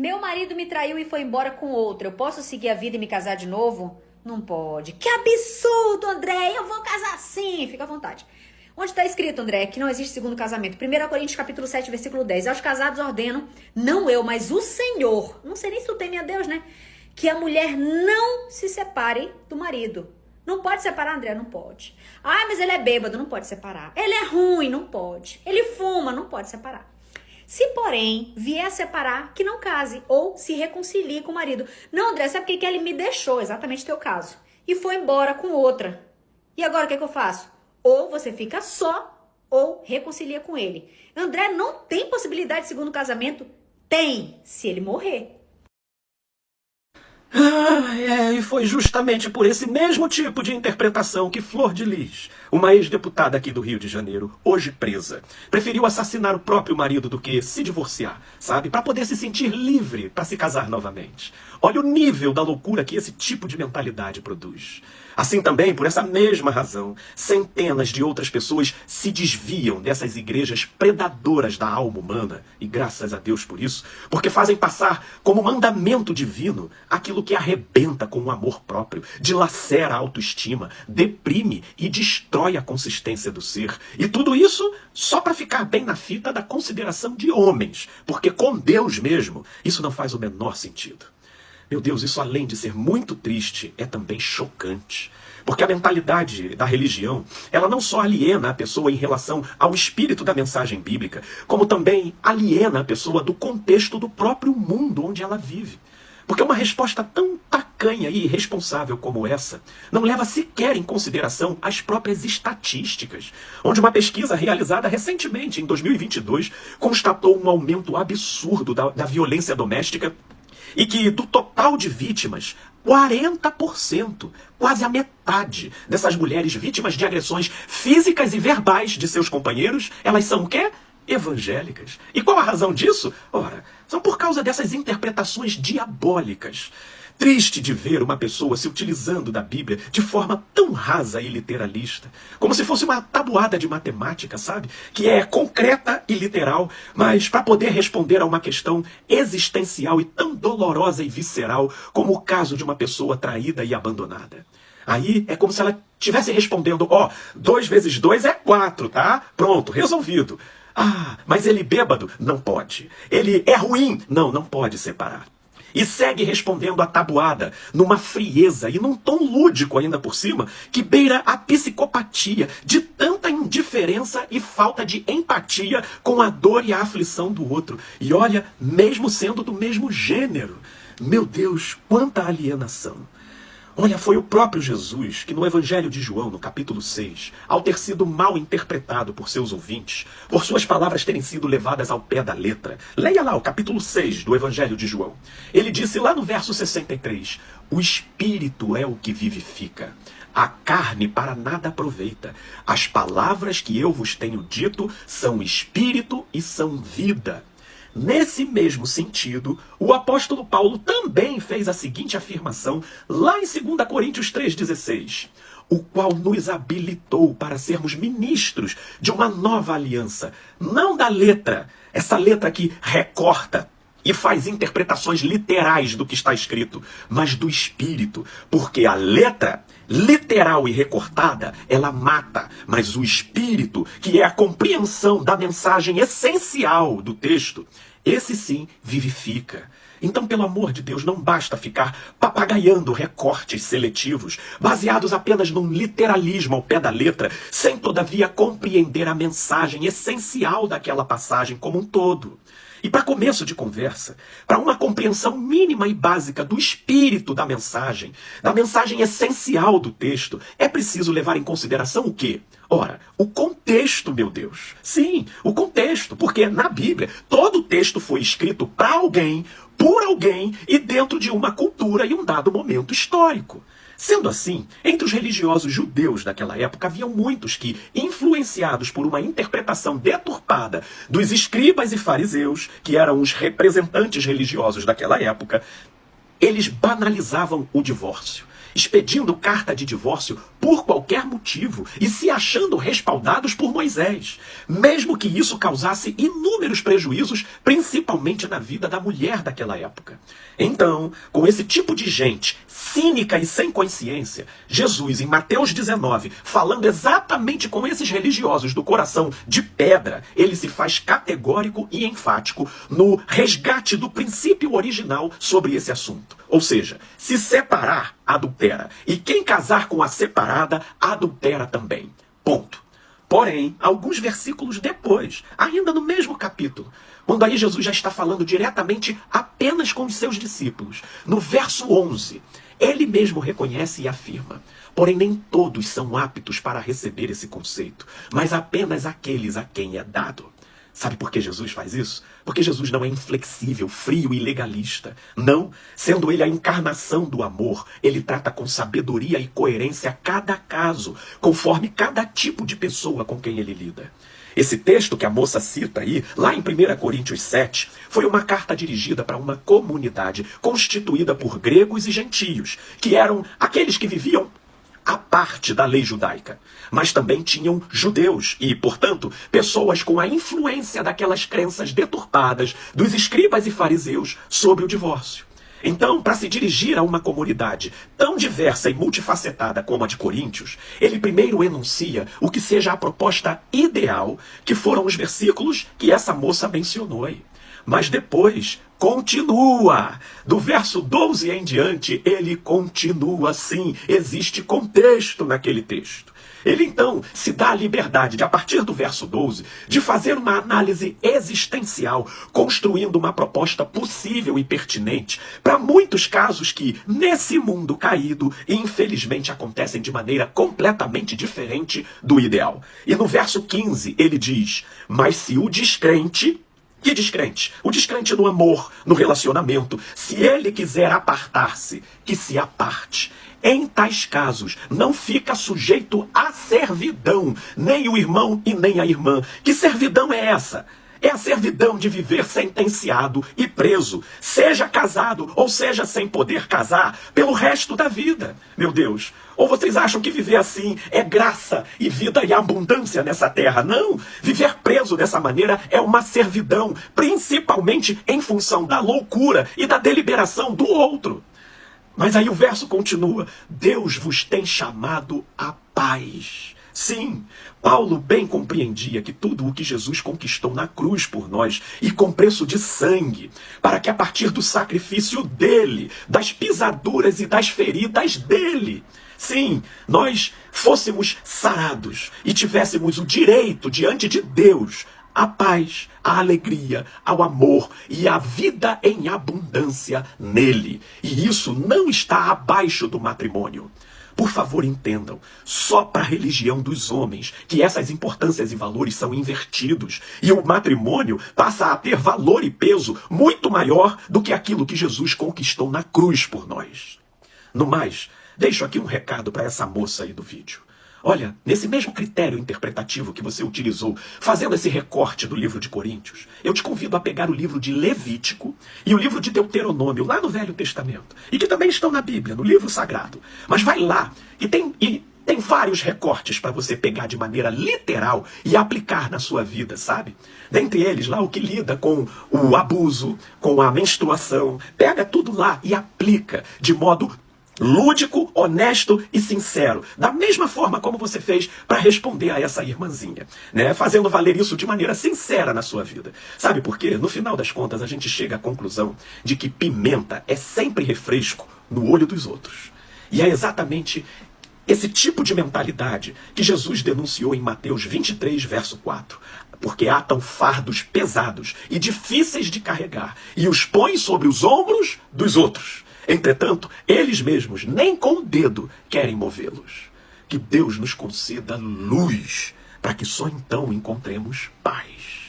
Meu marido me traiu e foi embora com outra. Eu posso seguir a vida e me casar de novo? Não pode. Que absurdo, André! Eu vou casar sim! Fica à vontade. Onde está escrito, André, que não existe segundo casamento? 1 Coríntios capítulo 7, versículo 10. Aos casados ordeno, não eu, mas o Senhor. Não sei nem se tu teme a Deus, né? Que a mulher não se separe do marido. Não pode separar, André? Não pode. Ai, mas ele é bêbado, não pode separar. Ele é ruim, não pode. Ele fuma, não pode separar. Se, porém, vier a separar, que não case ou se reconcilie com o marido. Não, André, sabe por que ele me deixou? Exatamente teu caso. E foi embora com outra. E agora o que eu faço? Ou você fica só ou reconcilia com ele. André, não tem possibilidade de segundo casamento? Tem, se ele morrer. E foi justamente por esse mesmo tipo de interpretação que Flor de Lis, uma ex-deputada aqui do Rio de Janeiro, hoje presa, preferiu assassinar o próprio marido do que se divorciar, sabe? Para poder se sentir livre para se casar novamente. Olha o nível da loucura que esse tipo de mentalidade produz. Assim também, por essa mesma razão, centenas de outras pessoas se desviam dessas igrejas predadoras da alma humana, e graças a Deus por isso, porque fazem passar como mandamento divino aquilo que arrebenta com o amor próprio, dilacera a autoestima, deprime e destrói a consistência do ser. E tudo isso só para ficar bem na fita da consideração de homens, porque com Deus mesmo, isso não faz o menor sentido. Meu Deus, isso além de ser muito triste, é também chocante. Porque a mentalidade da religião, ela não só aliena a pessoa em relação ao espírito da mensagem bíblica, como também aliena a pessoa do contexto do próprio mundo onde ela vive. Porque uma resposta tão tacanha e irresponsável como essa não leva sequer em consideração as próprias estatísticas, onde uma pesquisa realizada recentemente, em 2022, constatou um aumento absurdo da violência doméstica e que do total de vítimas, 40%, quase a metade dessas mulheres vítimas de agressões físicas e verbais de seus companheiros, elas são o quê? Evangélicas. E qual a razão disso? Ora, são por causa dessas interpretações diabólicas. Triste de ver uma pessoa se utilizando da Bíblia de forma tão rasa e literalista, como se fosse uma tabuada de matemática, sabe? Que é concreta e literal, mas para poder responder a uma questão existencial e tão dolorosa e visceral como o caso de uma pessoa traída e abandonada. Aí é como se ela estivesse respondendo, 2 vezes 2 é 4, tá? Pronto, resolvido. Ah, mas ele bêbado? Não pode. Ele é ruim? Não pode separar. E segue respondendo a tabuada, numa frieza e num tom lúdico ainda por cima, que beira a psicopatia de tanta indiferença e falta de empatia com a dor e a aflição do outro. E olha, mesmo sendo do mesmo gênero, meu Deus, quanta alienação. Olha, foi o próprio Jesus que no Evangelho de João, no capítulo 6, ao ter sido mal interpretado por seus ouvintes, por suas palavras terem sido levadas ao pé da letra, leia lá o capítulo 6 do Evangelho de João. Ele disse lá no verso 63, o Espírito é o que vivifica, a carne para nada aproveita. As palavras que eu vos tenho dito são Espírito e são vida. Nesse mesmo sentido, o apóstolo Paulo também fez a seguinte afirmação lá em 2 Coríntios 3,16, o qual nos habilitou para sermos ministros de uma nova aliança, não da letra, essa letra que recorta e faz interpretações literais do que está escrito, mas do Espírito, porque a letra literal e recortada, ela mata, mas o Espírito, que é a compreensão da mensagem essencial do texto, esse sim vivifica. Então, pelo amor de Deus, não basta ficar papagaiando recortes seletivos, baseados apenas num literalismo ao pé da letra, sem todavia compreender a mensagem essencial daquela passagem como um todo. E para começo de conversa, para uma compreensão mínima e básica do espírito da mensagem essencial do texto, é preciso levar em consideração o quê? Ora, o contexto, meu Deus. Sim, o contexto, porque na Bíblia todo o texto foi escrito para alguém, por alguém e dentro de uma cultura e um dado momento histórico. Sendo assim, entre os religiosos judeus daquela época, haviam muitos que, influenciados por uma interpretação deturpada dos escribas e fariseus, que eram os representantes religiosos daquela época, eles banalizavam o divórcio. expedindo carta de divórcio por qualquer motivo e se achando respaldados por Moisés, mesmo que isso causasse inúmeros prejuízos, principalmente na vida da mulher daquela época. Então, com esse tipo de gente cínica e sem consciência, Jesus, em Mateus 19, falando exatamente com esses religiosos do coração de pedra, ele se faz categórico e enfático no resgate do princípio original sobre esse assunto. Ou seja, se separar, adultera. E quem casar com a separada, adultera também. Ponto. Porém, alguns versículos depois, ainda no mesmo capítulo, quando aí Jesus já está falando diretamente apenas com os seus discípulos, no verso 11, ele mesmo reconhece e afirma: porém nem todos são aptos para receber esse conceito, mas apenas aqueles a quem é dado. Sabe por que Jesus faz isso? Porque Jesus não é inflexível, frio e legalista. Não, sendo ele a encarnação do amor, ele trata com sabedoria e coerência cada caso, conforme cada tipo de pessoa com quem ele lida. Esse texto que a moça cita aí, lá em 1 Coríntios 7, foi uma carta dirigida para uma comunidade constituída por gregos e gentios, que eram aqueles que viviam à parte da lei judaica, mas também tinham judeus e, portanto, pessoas com a influência daquelas crenças deturpadas dos escribas e fariseus sobre o divórcio. Então, para se dirigir a uma comunidade tão diversa e multifacetada como a de Coríntios, ele primeiro enuncia o que seja a proposta ideal, que foram os versículos que essa moça mencionou aí. Mas depois continua. Do verso 12 em diante, ele continua assim. Existe contexto naquele texto. Ele então se dá a liberdade de, a partir do verso 12, de fazer uma análise existencial, construindo uma proposta possível e pertinente para muitos casos que, nesse mundo caído, infelizmente acontecem de maneira completamente diferente do ideal. E no verso 15 ele diz: mas se o descrente... Que descrente? O descrente no amor, no relacionamento. Se ele quiser apartar-se, que se aparte. Em tais casos, não fica sujeito à servidão, nem o irmão e nem a irmã. Que servidão é essa? É a servidão de viver sentenciado e preso, seja casado ou seja sem poder casar, pelo resto da vida. Meu Deus, ou vocês acham que viver assim é graça e vida e abundância nessa terra? Não, viver preso dessa maneira é uma servidão, principalmente em função da loucura e da deliberação do outro. Mas aí o verso continua: Deus vos tem chamado à paz. Sim, Paulo bem compreendia que tudo o que Jesus conquistou na cruz por nós, e com preço de sangue, para que a partir do sacrifício dele, das pisaduras e das feridas dele, sim, nós fôssemos sarados e tivéssemos o direito diante de Deus à paz, à alegria, ao amor e à vida em abundância nele. E isso não está abaixo do matrimônio. Por favor, entendam, só para a religião dos homens que essas importâncias e valores são invertidos e o matrimônio passa a ter valor e peso muito maior do que aquilo que Jesus conquistou na cruz por nós. No mais, deixo aqui um recado para essa moça aí do vídeo. Olha, nesse mesmo critério interpretativo que você utilizou, fazendo esse recorte do livro de Coríntios, eu te convido a pegar o livro de Levítico e o livro de Deuteronômio, lá no Velho Testamento, e que também estão na Bíblia, no livro sagrado. Mas vai lá, e tem vários recortes para você pegar de maneira literal e aplicar na sua vida, sabe? Dentre eles, lá o que lida com o abuso, com a menstruação, pega tudo lá e aplica de modo lúdico, honesto e sincero, da mesma forma como você fez para responder a essa irmãzinha, né? Fazendo valer isso de maneira sincera na sua vida. Sabe por quê? No final das contas, a gente chega à conclusão de que pimenta é sempre refresco no olho dos outros. E é exatamente esse tipo de mentalidade que Jesus denunciou em Mateus 23, verso 4. Porque atam fardos pesados e difíceis de carregar e os põem sobre os ombros dos outros. Entretanto, eles mesmos nem com o dedo querem movê-los. Que Deus nos conceda luz, para que só então encontremos paz.